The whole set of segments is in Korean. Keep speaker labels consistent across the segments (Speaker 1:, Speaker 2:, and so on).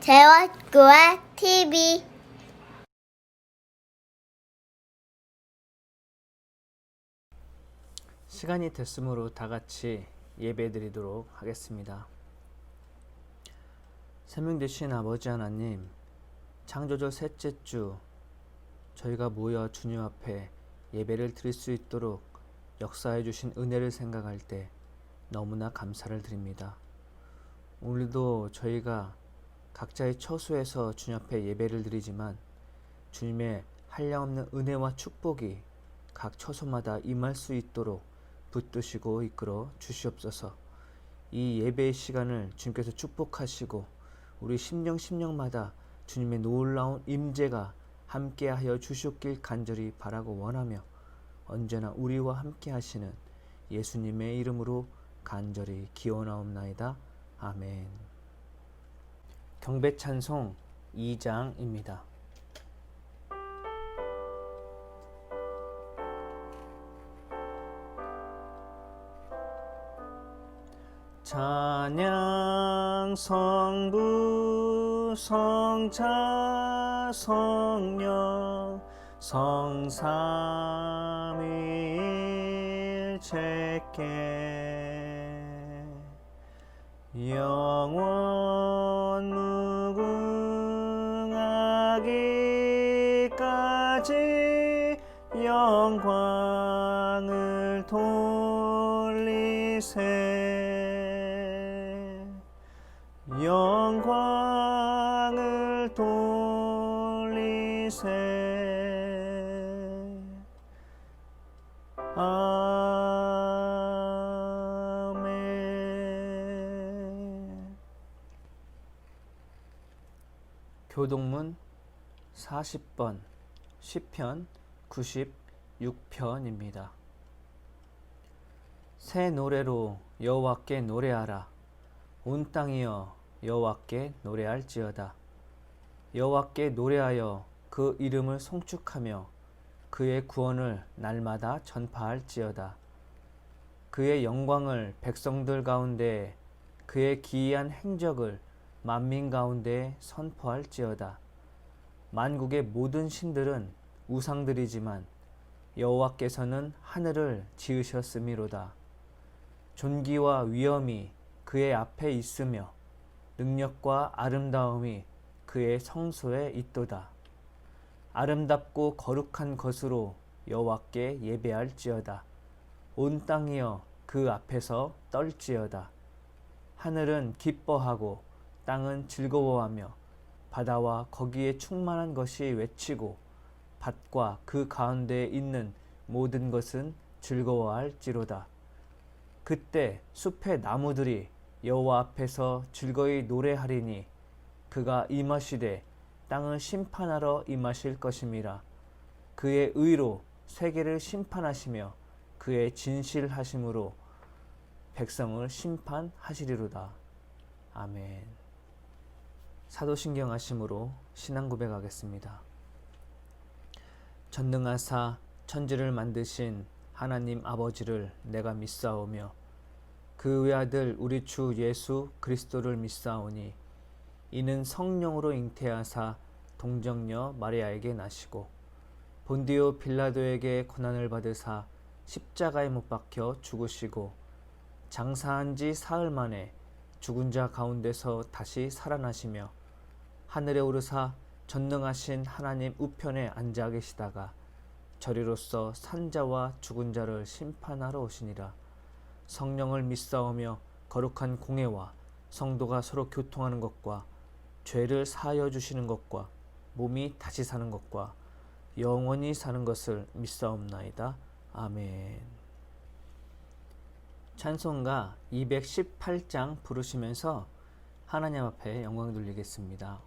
Speaker 1: 재웠구와 TV
Speaker 2: 시간이 됐으므로 다 같이 예배드리도록 하겠습니다. 생명 되신 아버지 하나님, 창조절 셋째 주 저희가 모여 주님 앞에 예배를 드릴 수 있도록 역사해 주신 은혜를 생각할 때 너무나 감사를 드립니다. 오늘도 저희가 각자의 처소에서 주님 앞에 예배를 드리지만 주님의 한량없는 은혜와 축복이 각 처소마다 임할 수 있도록 붙드시고 이끌어 주시옵소서. 이 예배의 시간을 주님께서 축복하시고 우리 심령마다 주님의 놀라운 임재가 함께하여 주시옵길 간절히 바라고 원하며 언제나 우리와 함께 하시는 예수님의 이름으로 간절히 기원하옵나이다. 아멘. 경배 찬송 2장입니다. 찬양 성부 성자 성령 성삼위일체께 영원 무궁하기까지 영광을 돌리세 영광을 돌리세 아멘. 교동문 40번 시편 96편입니다. 새 노래로 여호와께 노래하라. 온 땅이여 여호와께 노래할지어다. 여호와께 노래하여 그 이름을 송축하며 그의 구원을 날마다 전파할지어다. 그의 영광을 백성들 가운데 그의 기이한 행적을 만민 가운데 선포할지어다. 만국의 모든 신들은 우상들이지만 여호와께서는 하늘을 지으셨음이로다. 존귀와 위엄이 그의 앞에 있으며 능력과 아름다움이 그의 성소에 있도다. 아름답고 거룩한 것으로 여호와께 예배할지어다. 온 땅이여 그 앞에서 떨지어다. 하늘은 기뻐하고 땅은 즐거워하며 바다와 거기에 충만한 것이 외치고 밭과 그 가운데에 있는 모든 것은 즐거워할지로다. 그때 숲의 나무들이 여호와 앞에서 즐거이 노래하리니 그가 임하시되 땅을 심판하러 임하실 것임이라. 그의 의로 세계를 심판하시며 그의 진실하심으로 백성을 심판하시리로다. 아멘. 사도신경하심으로 신앙 고백하겠습니다. 전능하사 천지를 만드신 하나님 아버지를 내가 믿사오며 그 외아들 우리 주 예수 그리스도를 믿사오니 이는 성령으로 잉태하사 동정녀 마리아에게 나시고 본디오 빌라도에게 고난을 받으사 십자가에 못 박혀 죽으시고 장사한 지 사흘 만에 죽은 자 가운데서 다시 살아나시며 하늘에 오르사 전능하신 하나님 우편에 앉아 계시다가 저리로서 산자와 죽은 자를 심판하러 오시니라. 성령을 믿사오며 거룩한 공회와 성도가 서로 교통하는 것과 죄를 사하여 주시는 것과 몸이 다시 사는 것과 영원히 사는 것을 믿사옵나이다. 아멘. 찬송가 218장 부르시면서 하나님 앞에 영광 돌리겠습니다.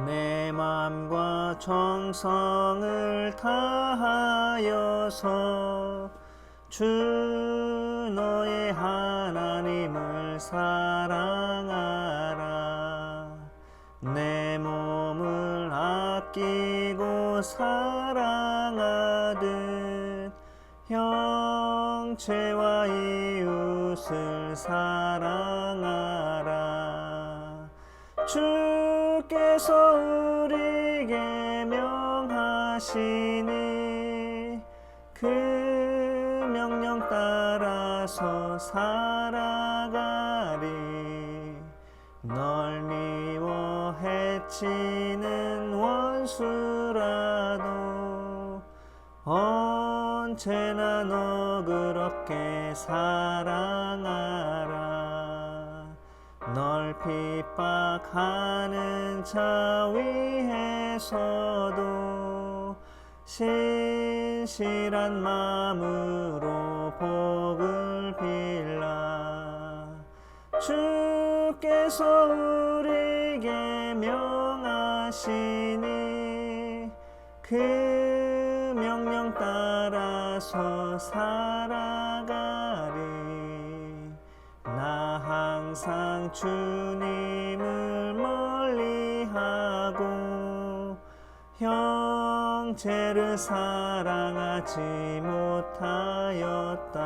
Speaker 2: 내 맘과 정성을 다하여서 주 너의 하나님을 사랑하라. 내 몸을 사랑하듯 형제와 이웃을 사랑하라. 주께서 우리에게 명하시니 그 명령 따라서 살아가리. 널 미워 해치는 원수라도 언제나 너그럽게 사랑하라. 널 핍박하는 자 위에서도 신실한 마음으로 복을 빌라. 주께서 우리에게 명하시니 그 명령 따라서 살아가리. 나 항상 주님을 멀리하고 형제를 사랑하지 못하였다.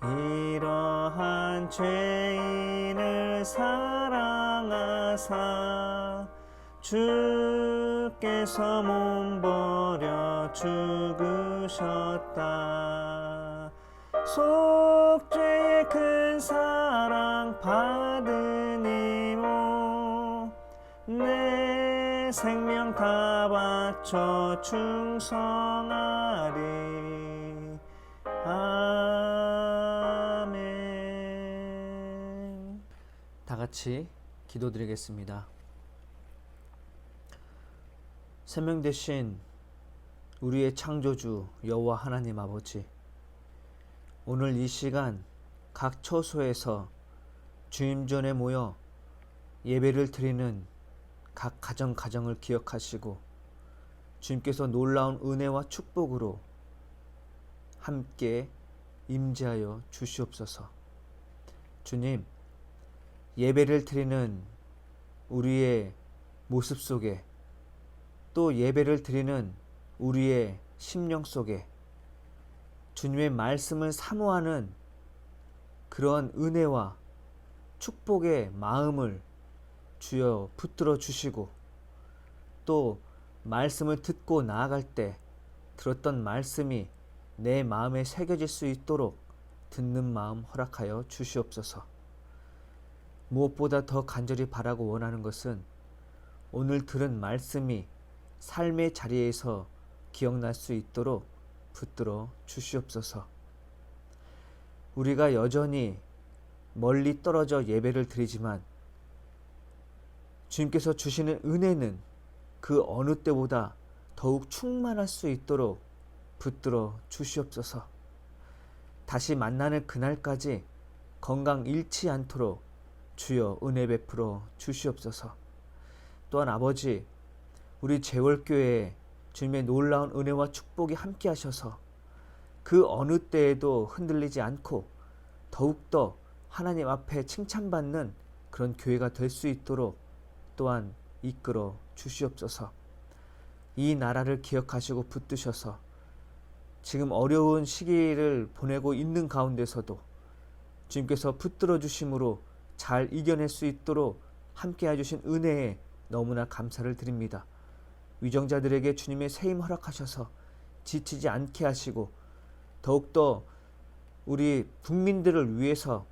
Speaker 2: 이러한 죄인을 사랑하사 주께서 몸버려 죽으셨다. 속죄의 큰 사랑 받으니모 내 생명 다 바쳐 충성하리. 아멘. 다 같이 기도드리겠습니다. 생명 되신 우리의 창조주 여호와 하나님 아버지, 오늘 이 시간 각 처소에서 주님 전에 모여 예배를 드리는 각 가정을 기억하시고 주님께서 놀라운 은혜와 축복으로 함께 임재하여 주시옵소서. 주님, 예배를 드리는 우리의 모습 속에 또 예배를 드리는 우리의 심령 속에 주님의 말씀을 사모하는 그런 은혜와 축복의 마음을 주여 붙들어 주시고 또 말씀을 듣고 나아갈 때 들었던 말씀이 내 마음에 새겨질 수 있도록 듣는 마음 허락하여 주시옵소서. 무엇보다 더 간절히 바라고 원하는 것은 오늘 들은 말씀이 삶의 자리에서 기억날 수 있도록 붙들어 주시옵소서. 우리가 여전히 멀리 떨어져 예배를 드리지만 주님께서 주시는 은혜는 그 어느 때보다 더욱 충만할 수 있도록 붙들어 주시옵소서. 다시 만나는 그날까지 건강 잃지 않도록 주여 은혜 베풀어 주시옵소서. 또한 아버지, 우리 재월교회에 주님의 놀라운 은혜와 축복이 함께 하셔서 그 어느 때에도 흔들리지 않고 더욱더 하나님 앞에 칭찬받는 그런 교회가 될 수 있도록 또한 이끌어 주시옵소서. 이 나라를 기억하시고 붙드셔서 지금 어려운 시기를 보내고 있는 가운데서도 주님께서 붙들어 주심으로 잘 이겨낼 수 있도록 함께 해주신 은혜에 너무나 감사를 드립니다. 위정자들에게 주님의 세임 허락하셔서 지치지 않게 하시고 더욱더 우리 국민들을 위해서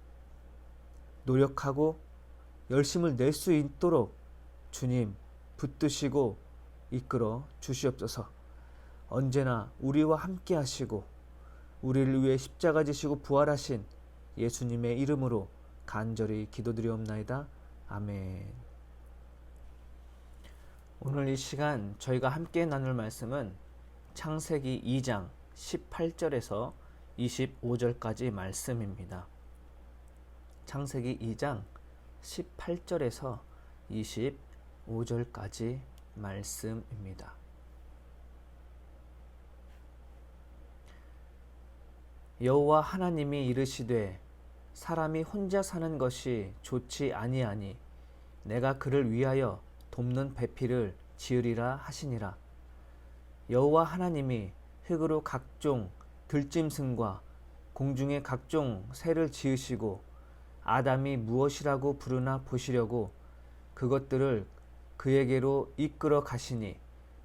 Speaker 2: 노력하고 열심을 낼 수 있도록 주님 붙드시고 이끌어 주시옵소서. 언제나 우리와 함께 하시고 우리를 위해 십자가 지시고 부활하신 예수님의 이름으로 간절히 기도드리옵나이다. 아멘. 오늘 이 시간 저희가 함께 나눌 말씀은 창세기 2장 18절에서 25절까지 말씀입니다. 창세기 2장 18절에서 25절까지 말씀입니다. 여호와 하나님이 이르시되 사람이 혼자 사는 것이 좋지 아니하니 내가 그를 위하여 돕는 배필을 지으리라 하시니라. 여호와 하나님이 흙으로 각종 들짐승과 공중의 각종 새를 지으시고 아담이 무엇이라고 부르나 보시려고 그것들을 그에게로 이끌어 가시니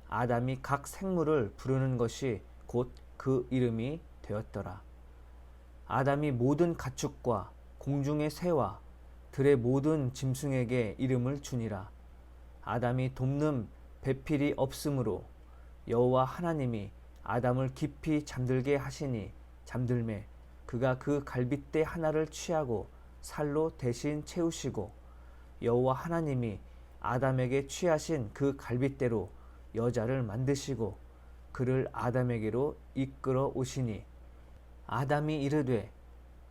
Speaker 2: 아담이 각 생물을 부르는 것이 곧 그 이름이 되었더라. 아담이 모든 가축과 공중의 새와 들의 모든 짐승에게 이름을 주니라. 아담이 돕는 배필이 없으므로 여호와 하나님이 아담을 깊이 잠들게 하시니 잠들매 그가 그 갈빗대 하나를 취하고 살로 대신 채우시고 여호와 하나님이 아담에게 취하신 그 갈빗대로 여자를 만드시고 그를 아담에게로 이끌어 오시니 아담이 이르되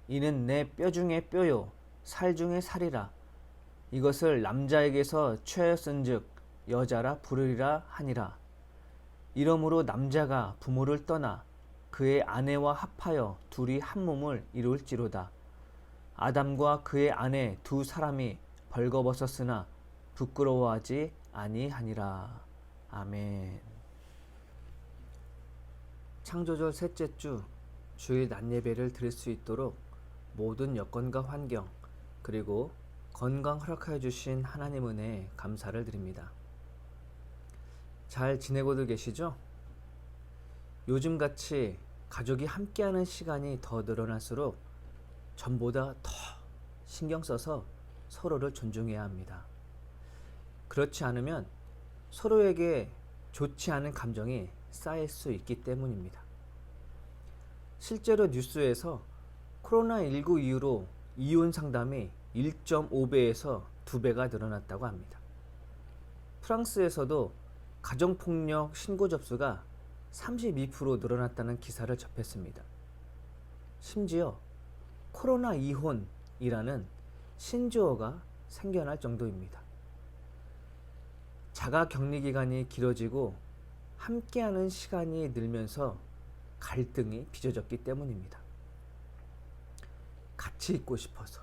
Speaker 2: 이는 내 뼈 중에 뼈요 살 중에 살이라. 이것을 남자에게서 취하였은즉 여자라 부르리라 하니라. 이러므로 남자가 부모를 떠나 그의 아내와 합하여 둘이 한 몸을 이룰지로다. 아담과 그의 아내 두 사람이 벌거벗었으나 부끄러워하지 아니하니라. 아멘. 창조절 셋째 주 주일 낮 예배를 드릴 수 있도록 모든 여건과 환경 그리고 건강 허락하여 주신 하나님 은혜에 감사를 드립니다. 잘 지내고들 계시죠? 요즘같이 가족이 함께하는 시간이 더 늘어날수록 전보다 더 신경 써서 서로를 존중해야 합니다. 그렇지 않으면 서로에게 좋지 않은 감정이 쌓일 수 있기 때문입니다. 실제로 뉴스에서 코로나19 이후로 이혼 상담이 1.5배에서 2배가 늘어났다고 합니다. 프랑스에서도 가정폭력 신고 접수가 32% 늘어났다는 기사를 접했습니다. 심지어 코로나 이혼이라는 신조어가 생겨날 정도입니다. 자가 격리 기간이 길어지고 함께하는 시간이 늘면서 갈등이 빚어졌기 때문입니다. 같이 있고 싶어서,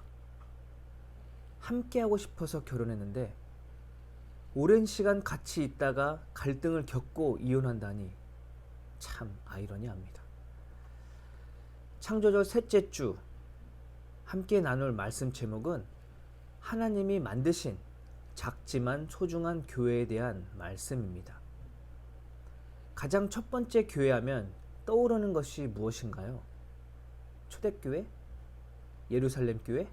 Speaker 2: 함께하고 싶어서 결혼했는데 오랜 시간 같이 있다가 갈등을 겪고 이혼한다니 참 아이러니합니다. 창조절 셋째 주 함께 나눌 말씀 제목은 하나님이 만드신 작지만 소중한 교회에 대한 말씀입니다. 가장 첫 번째 교회하면 떠오르는 것이 무엇인가요? 초대교회? 예루살렘 교회?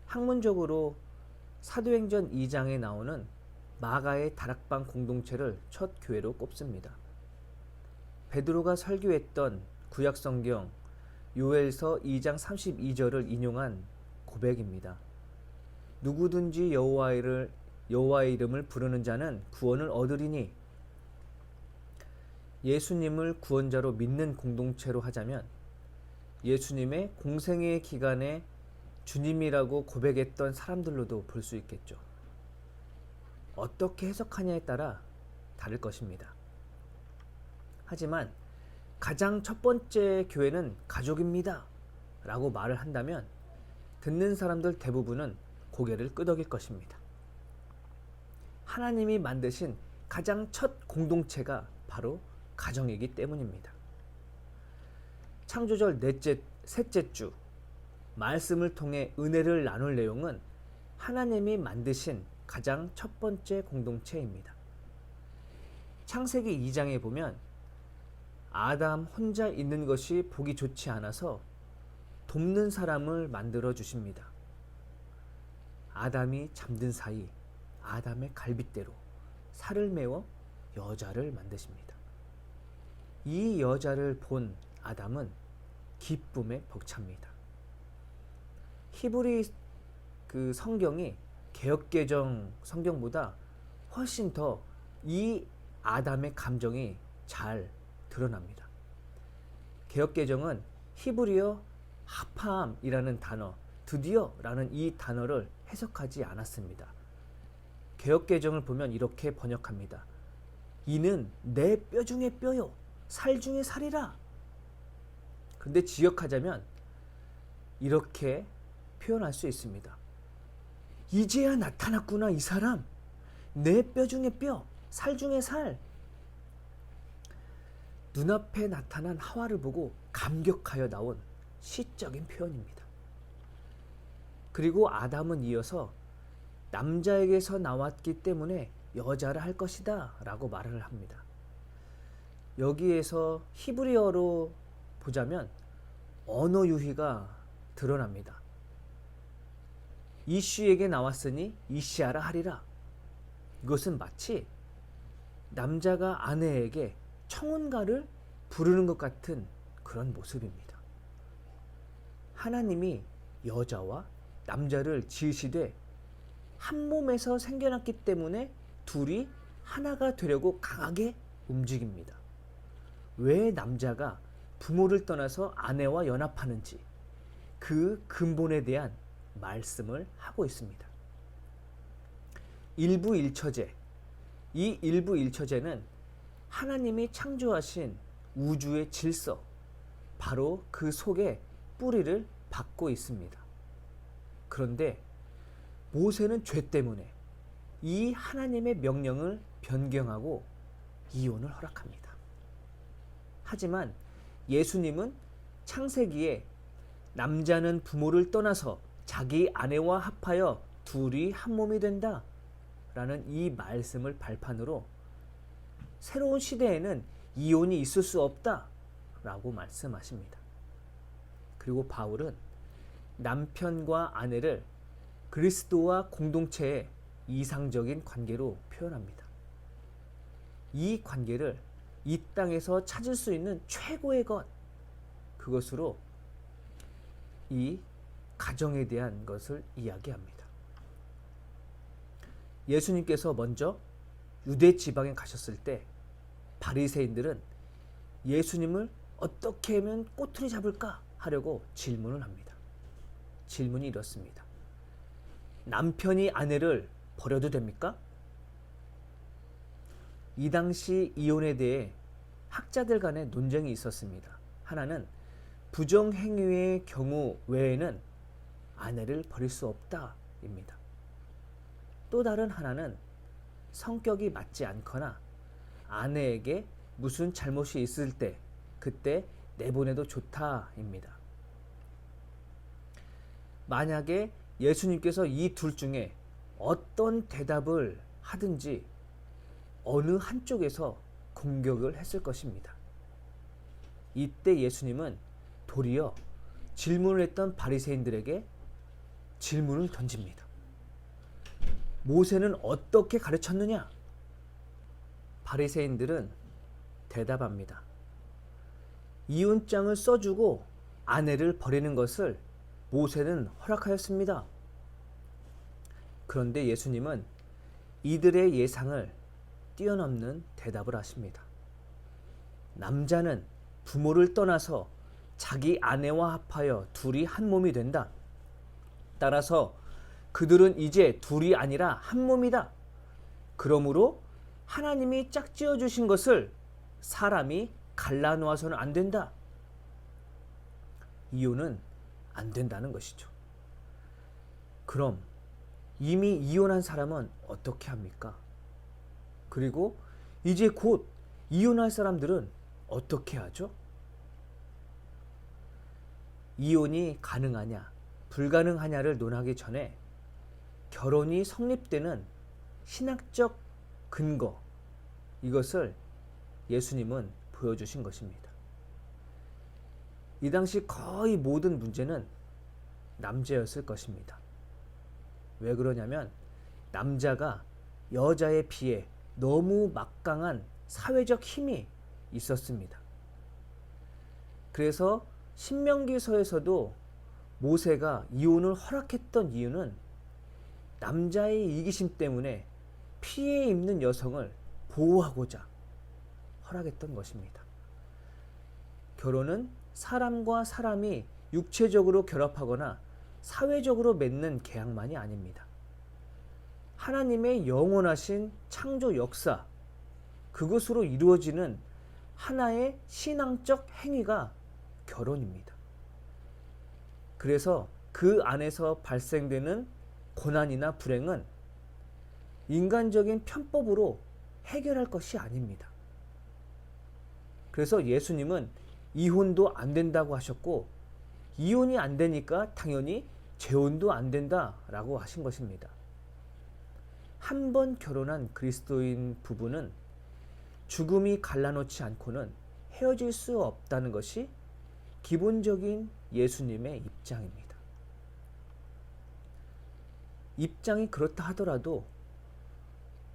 Speaker 2: 학문적으로 사도행전 2장에 나오는 마가의 다락방 공동체를 첫 교회로 꼽습니다. 베드로가 설교했던 구약성경 요엘서 2장 32절을 인용한 고백입니다. 누구든지 여호와의 이름을 부르는 자는 구원을 얻으리니, 예수님을 구원자로 믿는 공동체로 하자면 예수님의 공생의 기간에 주님이라고 고백했던 사람들로도 볼 수 있겠죠. 어떻게 해석하냐에 따라 다를 것입니다. 하지만 가장 첫 번째 교회는 가족입니다 라고 말을 한다면 듣는 사람들 대부분은 고개를 끄덕일 것입니다. 하나님이 만드신 가장 첫 공동체가 바로 가정이기 때문입니다. 창조절 셋째 주 말씀을 통해 은혜를 나눌 내용은 하나님이 만드신 가장 첫 번째 공동체입니다. 창세기 2장에 보면 아담 혼자 있는 것이 보기 좋지 않아서 돕는 사람을 만들어 주십니다. 아담이 잠든 사이 아담의 갈빗대로 살을 메워 여자를 만드십니다. 이 여자를 본 아담은 기쁨에 벅찹니다. 히브리 성경이 개역개정 성경보다 훨씬 더 이 아담의 감정이 잘 드러납니다. 개역개정은 히브리어 하팜이라는 단어, 드디어라는 이 단어를 해석하지 않았습니다. 개역개정을 보면 이렇게 번역합니다. 이는 내 뼈 중에 뼈요, 살 중에 살이라. 근데 지역하자면 이렇게 표현할 수 있습니다. 이제야 나타났구나 이 사람. 내 뼈 중에 뼈, 살 중에 살. 눈앞에 나타난 하와를 보고 감격하여 나온 시적인 표현입니다. 그리고 아담은 이어서 남자에게서 나왔기 때문에 여자를 할 것이다 라고 말을 합니다. 여기에서 히브리어로 보자면 언어 유희가 드러납니다. 이쉬에게 나왔으니 이시하라 하리라. 이것은 마치 남자가 아내에게 청혼가를 부르는 것 같은 그런 모습입니다. 하나님이 여자와 남자를 지으시되 한 몸에서 생겨났기 때문에 둘이 하나가 되려고 강하게 움직입니다. 왜 남자가 부모를 떠나서 아내와 연합하는지 그 근본에 대한 말씀을 하고 있습니다. 일부일처제, 이 일부일처제는 하나님이 창조하신 우주의 질서, 바로 그 속에 뿌리를 받고 있습니다. 그런데 모세는 죄 때문에 이 하나님의 명령을 변경하고 이혼을 허락합니다. 하지만 예수님은 창세기에 남자는 부모를 떠나서 자기 아내와 합하여 둘이 한 몸이 된다 라는 이 말씀을 발판으로 새로운 시대에는 이혼이 있을 수 없다 라고 말씀하십니다. 그리고 바울은 남편과 아내를 그리스도와 공동체의 이상적인 관계로 표현합니다. 이 관계를 이 땅에서 찾을 수 있는 최고의 것, 그것으로 이 가정에 대한 것을 이야기합니다. 예수님께서 먼저 유대 지방에 가셨을 때 바리새인들은 예수님을 어떻게 하면 꼬투리 잡을까 하려고 질문을 합니다. 질문이 이렇습니다. 남편이 아내를 버려도 됩니까? 이 당시 이혼에 대해 학자들 간의 논쟁이 있었습니다. 하나는 부정행위의 경우 외에는 아내를 버릴 수 없다입니다. 또 다른 하나는 성격이 맞지 않거나 아내에게 무슨 잘못이 있을 때 그때 내보내도 좋다입니다. 만약에 예수님께서 이 둘 중에 어떤 대답을 하든지 어느 한쪽에서 공격을 했을 것입니다. 이때 예수님은 도리어 질문을 했던 바리새인들에게 질문을 던집니다. 모세는 어떻게 가르쳤느냐? 바리새인들은 대답합니다. 이혼장을 써주고 아내를 버리는 것을 모세는 허락하였습니다. 그런데 예수님은 이들의 예상을 뛰어넘는 대답을 하십니다. 남자는 부모를 떠나서 자기 아내와 합하여 둘이 한 몸이 된다. 따라서 그들은 이제 둘이 아니라 한 몸이다. 그러므로 하나님이 짝지어 주신 것을 사람이 갈라놓아서는 안 된다. 이혼은 안 된다는 것이죠. 그럼 이미 이혼한 사람은 어떻게 합니까? 그리고 이제 곧 이혼할 사람들은 어떻게 하죠? 이혼이 가능하냐, 불가능하냐를 논하기 전에 결혼이 성립되는 신학적 근거, 이것을 예수님은 보여주신 것입니다. 이 당시 거의 모든 문제는 남자였을 것입니다. 왜 그러냐면 남자가 여자에 비해 너무 막강한 사회적 힘이 있었습니다. 그래서 신명기서에서도 모세가 이혼을 허락했던 이유는 남자의 이기심 때문에 피해 입는 여성을 보호하고자 허락했던 것입니다. 결혼은 사람과 사람이 육체적으로 결합하거나 사회적으로 맺는 계약만이 아닙니다. 하나님의 영원하신 창조 역사, 그것으로 이루어지는 하나의 신앙적 행위가 결혼입니다. 그래서 그 안에서 발생되는 고난이나 불행은 인간적인 편법으로 해결할 것이 아닙니다. 그래서 예수님은 이혼도 안 된다고 하셨고, 이혼이 안 되니까 당연히 재혼도 안 된다라고 하신 것입니다. 한 번 결혼한 그리스도인 부부는 죽음이 갈라놓지 않고는 헤어질 수 없다는 것이 기본적인 예수님의 입장입니다. 입장이 그렇다 하더라도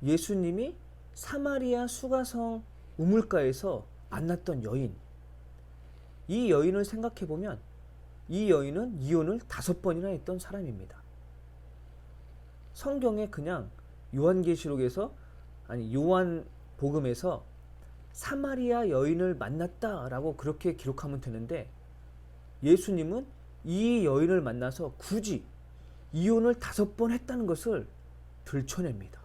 Speaker 2: 예수님이 사마리아 수가성 우물가에서 만났던 여인, 이 여인을 생각해 보면 이 여인은 이혼을 5번이나 했던 사람입니다. 성경에 그냥 요한계시록에서, 아니 요한복음에서 사마리아 여인을 만났다라고 그렇게 기록하면 되는데, 예수님은 이 여인을 만나서 굳이 이혼을 5번 했다는 것을 들춰냅니다.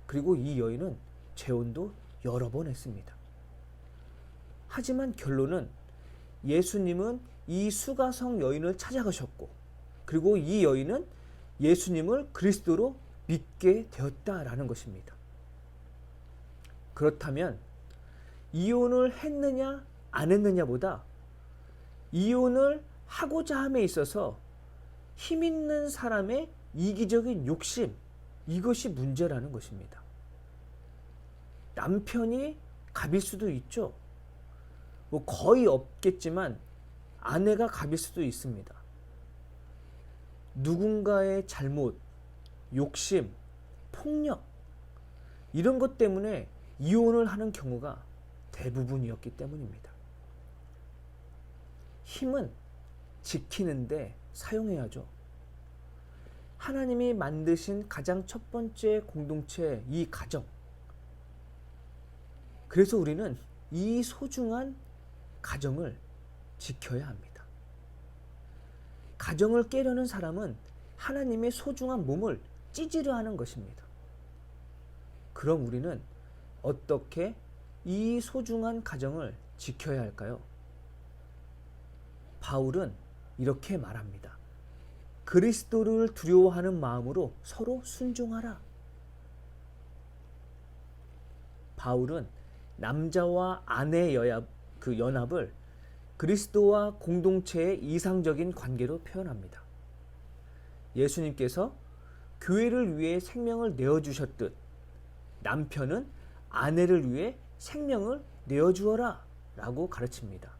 Speaker 2: 그리고 이 여인은 재혼도 여러 번 했습니다. 하지만 결론은 예수님은 이 수가성 여인을 찾아가셨고, 그리고 이 여인은 예수님을 그리스도로 믿게 되었다라는 것입니다. 그렇다면 이혼을 했느냐 안 했느냐보다 이혼을 하고자 함에 있어서 힘 있는 사람의 이기적인 욕심, 이것이 문제라는 것입니다. 남편이 갑일 수도 있죠. 뭐 거의 없겠지만 아내가 갑일 수도 있습니다. 누군가의 잘못, 욕심, 폭력, 이런 것 때문에 이혼을 하는 경우가 대부분이었기 때문입니다. 힘은 지키는데 사용해야죠. 하나님이 만드신 가장 첫 번째 공동체, 이 가정. 그래서 우리는 이 소중한 가정을 지켜야 합니다. 가정을 깨려는 사람은 하나님의 소중한 몸을 찌지려 하는 것입니다. 그럼 우리는 어떻게 이 소중한 가정을 지켜야 할까요? 바울은 이렇게 말합니다. 그리스도를 두려워하는 마음으로 서로 순종하라. 바울은 남자와 아내의 연합을 그리스도와 공동체의 이상적인 관계로 표현합니다. 예수님께서 교회를 위해 생명을 내어주셨듯 남편은 아내를 위해 생명을 내어주어라 라고 가르칩니다.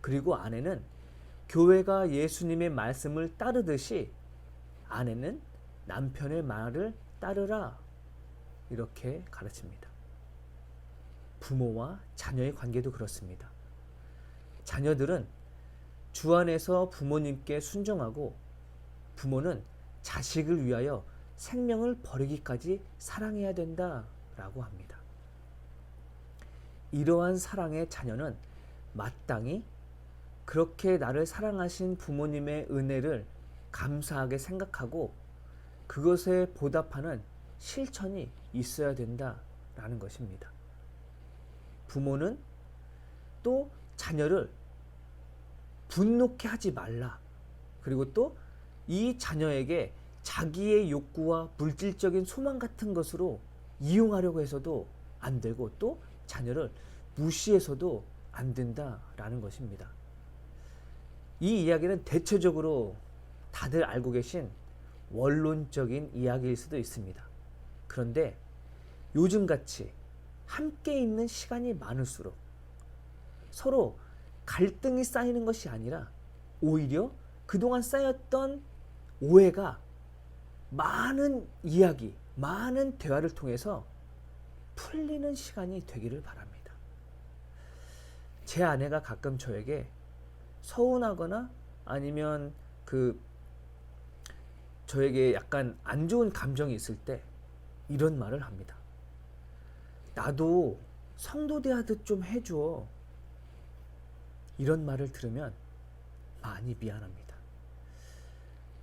Speaker 2: 그리고 아내는 교회가 예수님의 말씀을 따르듯이 아내는 남편의 말을 따르라, 이렇게 가르칩니다. 부모와 자녀의 관계도 그렇습니다. 자녀들은 주 안에서 부모님께 순종하고, 부모는 자식을 위하여 생명을 버리기까지 사랑해야 된다라고 합니다. 이러한 사랑의 자녀는 마땅히 그렇게 나를 사랑하신 부모님의 은혜를 감사하게 생각하고 그것에 보답하는 실천이 있어야 된다라는 것입니다. 부모는 또 자녀를 분노케 하지 말라. 그리고 또 이 자녀에게 자기의 욕구와 물질적인 소망 같은 것으로 이용하려고 해서도 안 되고, 또 자녀를 무시해서도 안 된다라는 것입니다. 이 이야기는 대체적으로 다들 알고 계신 원론적인 이야기일 수도 있습니다. 그런데 요즘같이 함께 있는 시간이 많을수록 서로 갈등이 쌓이는 것이 아니라 오히려 그동안 쌓였던 오해가 많은 이야기, 많은 대화를 통해서 풀리는 시간이 되기를 바랍니다. 제 아내가 가끔 저에게 서운하거나 아니면 저에게 약간 안 좋은 감정이 있을 때 이런 말을 합니다. 나도 성도 대하듯 좀 해줘. 이런 말을 들으면 많이 미안합니다.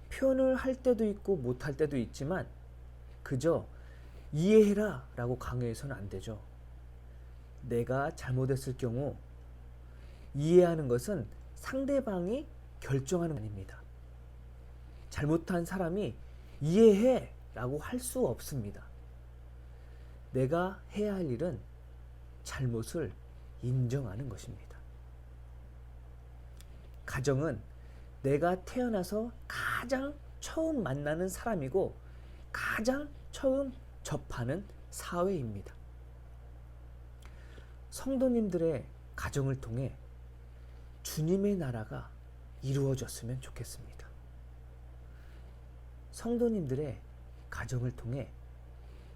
Speaker 2: 표현을 할 때도 있고 못할 때도 있지만 그저 이해해라 라고 강요해서는 안 되죠. 내가 잘못했을 경우 이해하는 것은 상대방이 결정하는 게 아닙니다. 잘못한 사람이 이해해 라고 할 수 없습니다. 내가 해야 할 일은 잘못을 인정하는 것입니다. 가정은 내가 태어나서 가장 처음 만나는 사람이고 가장 처음 접하는 사회입니다. 성도님들의 가정을 통해 주님의 나라가 이루어졌으면 좋겠습니다. 성도님들의 가정을 통해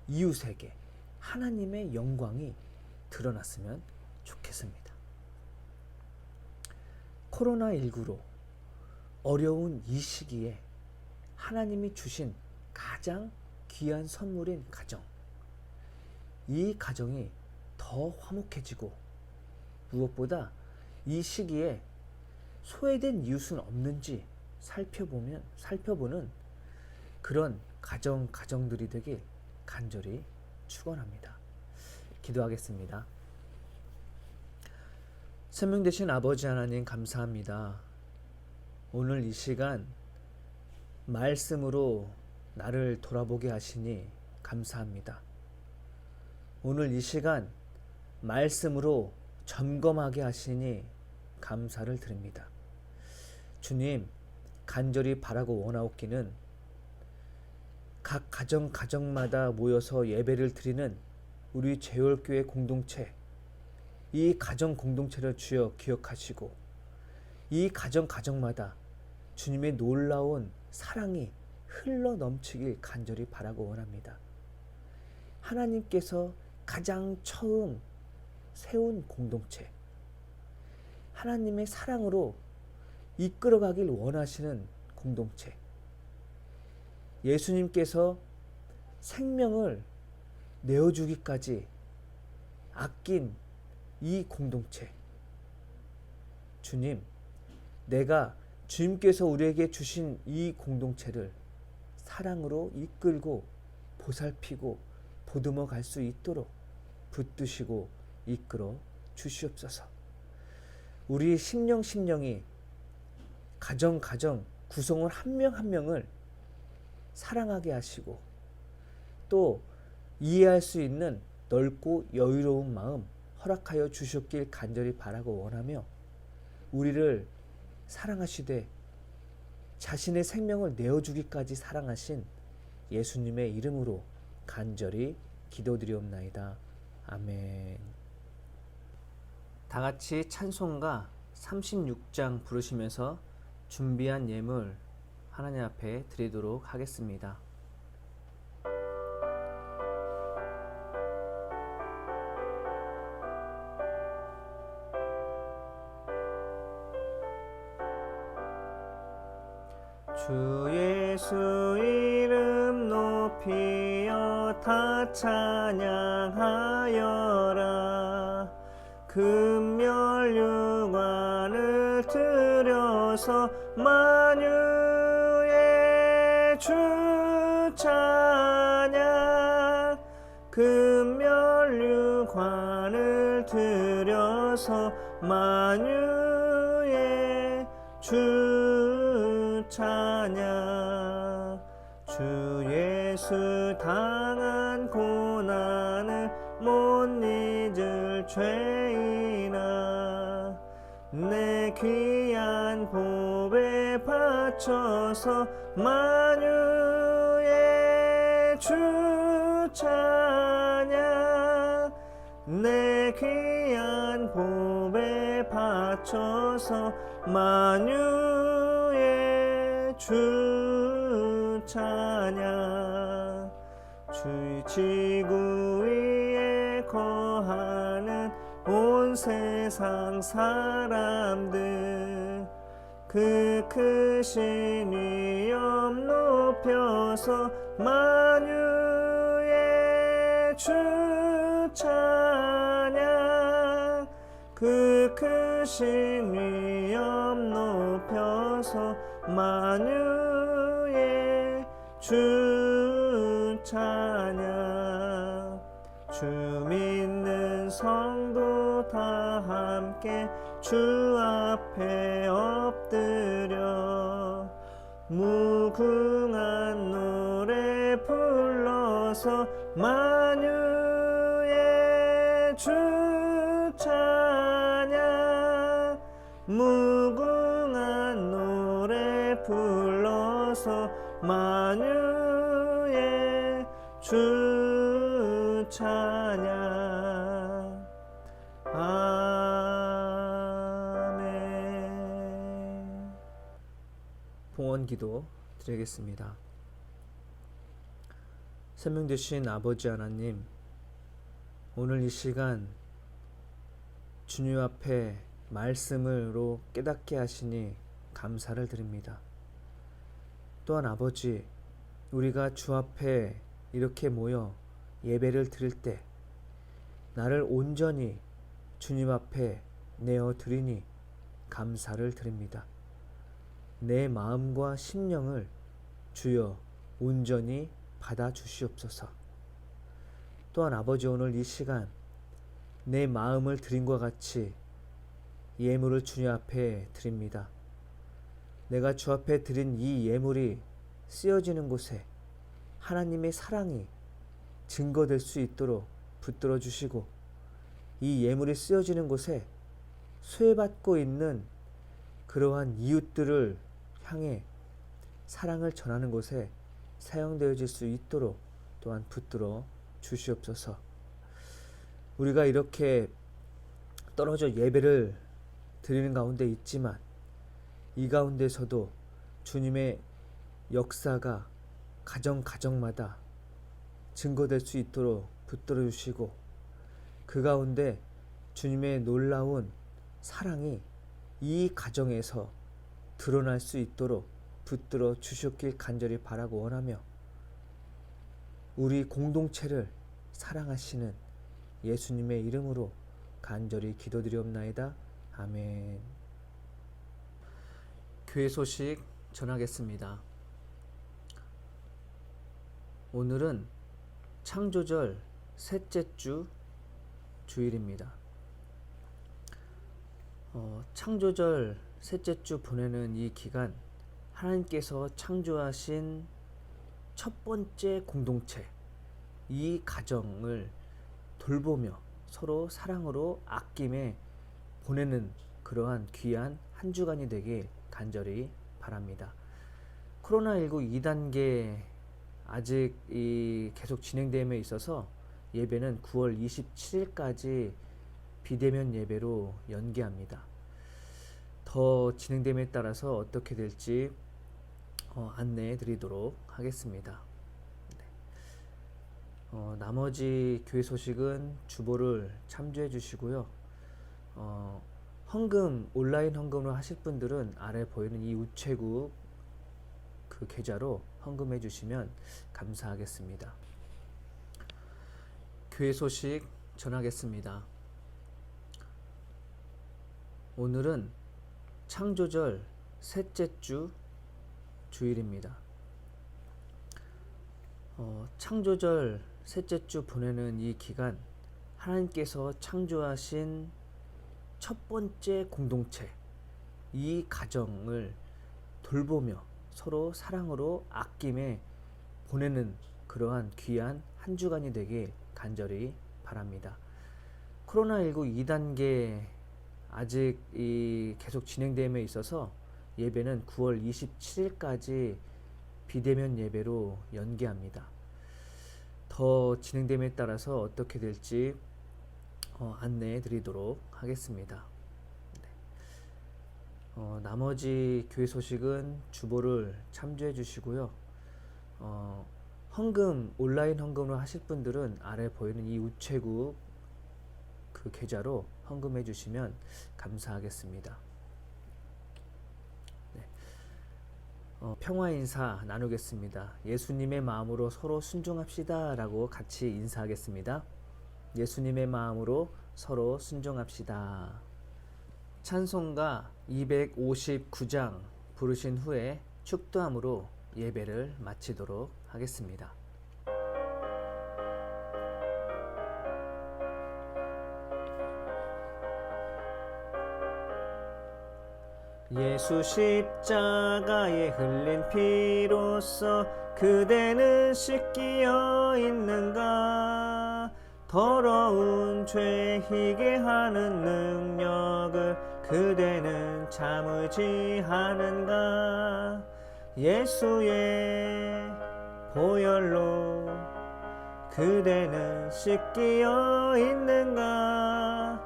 Speaker 2: 이웃에게 하나님의 영광이 드러났으면 좋겠습니다. 코로나19로 어려운 이 시기에 하나님이 주신 가장 귀한 선물인 가정, 이 가정이 더 화목해지고 무엇보다 이 시기에 소외된 이웃은 없는지 살펴보는 그런 가정들이 되길 간절히 축원합니다. 기도하겠습니다. 생명 되신 아버지 하나님 감사합니다. 오늘 이 시간 말씀으로 나를 돌아보게 하시니 감사합니다. 오늘 이 시간 말씀으로 점검하게 하시니 감사를 드립니다. 주님, 간절히 바라고 원하옵기는 각 가정마다 모여서 예배를 드리는 우리 제월교회 공동체, 이 가정 공동체를 주여 기억하시고 이 가정마다 주님의 놀라운 사랑이 흘러 넘치길 간절히 바라고 원합니다. 하나님께서 가장 처음 세운 공동체, 하나님의 사랑으로 이끌어가길 원하시는 공동체, 예수님께서 생명을 내어주기까지 아낀 이 공동체, 주님, 내가 주님께서 우리에게 주신 이 공동체를 사랑으로 이끌고 보살피고 보듬어 갈 수 있도록 붙드시고 이끌어 주시옵소서. 우리 심령이 가정 구성원 한 명 한 명을 사랑하게 하시고 또 이해할 수 있는 넓고 여유로운 마음 허락하여 주셨길 간절히 바라고 원하며 우리를 사랑하시되 자신의 생명을 내어주기까지 사랑하신 예수님의 이름으로 간절히 기도드리옵나이다. 아멘. 다 같이 찬송가 36장 부르시면서 준비한 예물 하나님 앞에 드리도록 하겠습니다. 주 예수 이름 높이어 다 찬양하여라. 금멸유관을 들여서 만유의 주 찬양. 금멸유관을 들여서 만유의 주 찬양. 주 예수 당한 고난을 못 잊을 죄인아, 내 귀한 보배 바쳐서 만유의 주 찬양. 내 귀한 보배 바쳐서 만유의 주 찬양. 주의 지구 위에 거하는 온 세상 사람들, 그 크신 위엄 높여서 만유의 주 찬양. 그 크신 위엄 높여서 만유의 주 찬양. 주 믿는 성도 다 함께 주 앞에 엎드려 무궁한 노래 불러서 만유의 주 찬양. 무궁한 노래 불러서 만유의 주 찬양. 아멘. 봉헌기도 드리겠습니다. 생명 되신 아버지 하나님, 오늘 이 시간 주님 앞에 말씀으로 깨닫게 하시니 감사를 드립니다. 또한 아버지, 우리가 주 앞에 이렇게 모여 예배를 드릴 때 나를 온전히 주님 앞에 내어 드리니 감사를 드립니다. 내 마음과 심령을 주여 온전히 받아 주시옵소서. 또한 아버지, 오늘 이 시간 내 마음을 드림과 같이 예물을 주님 앞에 드립니다. 내가 주 앞에 드린 이 예물이 쓰여지는 곳에 하나님의 사랑이 증거될 수 있도록 붙들어 주시고, 이 예물이 쓰여지는 곳에 소외받고 있는 그러한 이웃들을 향해 사랑을 전하는 곳에 사용되어질 수 있도록 또한 붙들어 주시옵소서. 우리가 이렇게 떨어져 예배를 드리는 가운데 있지만 이 가운데서도 주님의 역사가 가정마다 증거될 수 있도록 붙들어 주시고, 그 가운데 주님의 놀라운 사랑이 이 가정에서 드러날 수 있도록 붙들어 주셨길 간절히 바라고 원하며, 우리 공동체를 사랑하시는 예수님의 이름으로 간절히 기도드리옵나이다. 아멘. 교회 소식 전하겠습니다. 오늘은 창조절 셋째 주 주일입니다. 창조절 셋째 주 보내는 이 기간, 하나님께서 창조하신 첫 번째 공동체, 이 가정을 돌보며 서로 사랑으로 아낌에 보내는 그러한 귀한 한 주간이 되길 간절히 바랍니다. 코로나19 2단계 아직 계속 진행됨에 있어서 예배는 9월 27일까지 비대면 예배로 연기합니다. 더 진행됨에 따라서 어떻게 될지 안내해 드리도록 하겠습니다. 나머지 교회 소식은 주보를 참조해 주시고요. 온라인 헌금을 하실 분들은 아래 보이는 이 우체국 그 계좌로 헌금해 주시면 감사하겠습니다. 교회 소식 전하겠습니다. 오늘은 창조절 셋째 주 주일입니다. 창조절 셋째 주 보내는 이 기간, 하나님께서 창조하신 첫 번째 공동체, 이 가정을 돌보며 서로 사랑으로 아낌에 보내는 그러한 귀한 한 주간이 되길 간절히 바랍니다. 코로나19 2단계 아직 계속 진행됨에 있어서 예배는 9월 27일까지 비대면 예배로 연기합니다. 더 진행됨에 따라서 어떻게 될지 안내해 드리도록 하겠습니다. 나머지 교회 소식은 주보를 참조해 주시고요. 온라인 헌금을 하실 분들은 아래 보이는 이 우체국 그 계좌로 헌금해 주시면 감사하겠습니다. 평화 인사 나누겠습니다. 예수님의 마음으로 서로 순종합시다 라고 같이 인사하겠습니다. 예수님의 마음으로 서로 순종합시다. 찬송가 259장 부르신 후에 축도함으로 예배를 마치도록 하겠습니다. 예수 십자가에 흘린 피로써 그대는 씻기어 있는가? 더러운 죄 희게 하는 능력을 그대는 참 의지하는가? 예수의 보혈로 그대는 씻기어 있는가?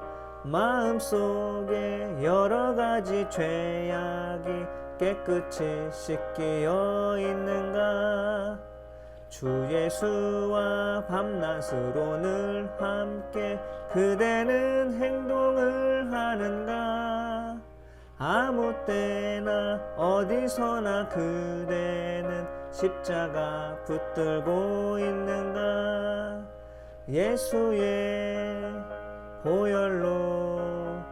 Speaker 2: 마음속에 여러 가지 죄악이 깨끗이 씻기어 있는가? 주 예수와 밤낮으로 늘 함께 그대는 행동을 하는가? 아무 때나 어디서나 그대는 십자가 붙들고 있는가? 예수의 보혈로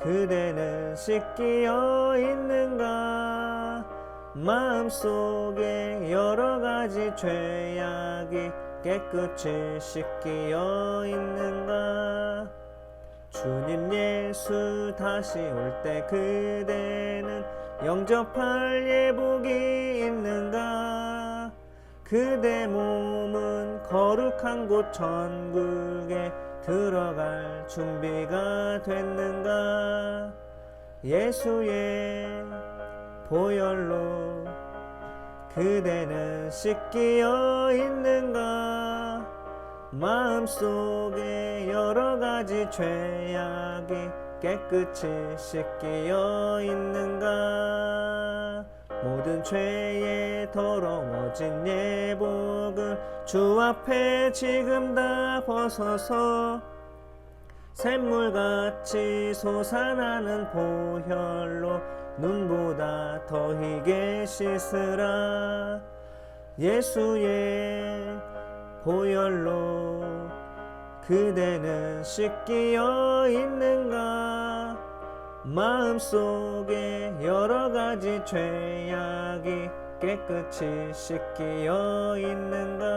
Speaker 2: 그대는 씻기어 있는가? 마음속에 여러 가지 죄악이 깨끗이 씻기어 있는가? 주님 예수 다시 올 때 그대는 영접할 예복이 있는가? 그대 몸은 거룩한 곳 천국에 들어갈 준비가 됐는가? 예수의 보혈로 그대는 씻기어 있는가? 마음속에 여러 가지 죄악이 깨끗이 씻기어 있는가? 모든 죄에 더러워진 예복을 주 앞에 지금 다 벗어서 샘물같이 솟아나는 보혈로 눈보다 더 희게 씻으라. 예수의 보혈로 그대는 씻기어 있는가? 마음속에 여러 가지 죄악이 깨끗이 씻기어 있는가?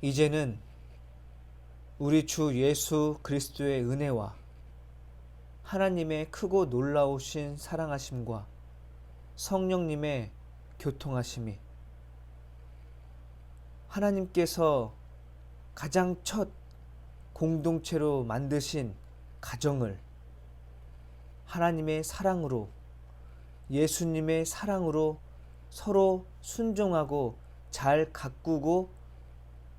Speaker 2: 이제는 우리 주 예수 그리스도의 은혜와 하나님의 크고 놀라우신 사랑하심과 성령님의 교통하심이 하나님께서 가장 첫 공동체로 만드신 가정을 하나님의 사랑으로, 예수님의 사랑으로 서로 순종하고 잘 가꾸고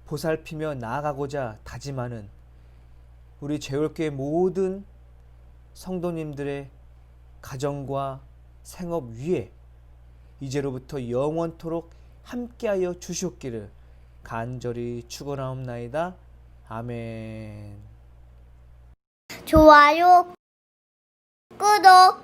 Speaker 2: 보살피며 나아가고자 다짐하는 우리 제올교회 모든 성도님들의 가정과 생업 위에 이제로부터 영원토록 함께하여 주시옵기를 간절히 축원하옵나이다. 아멘.
Speaker 1: 좋아요, 구독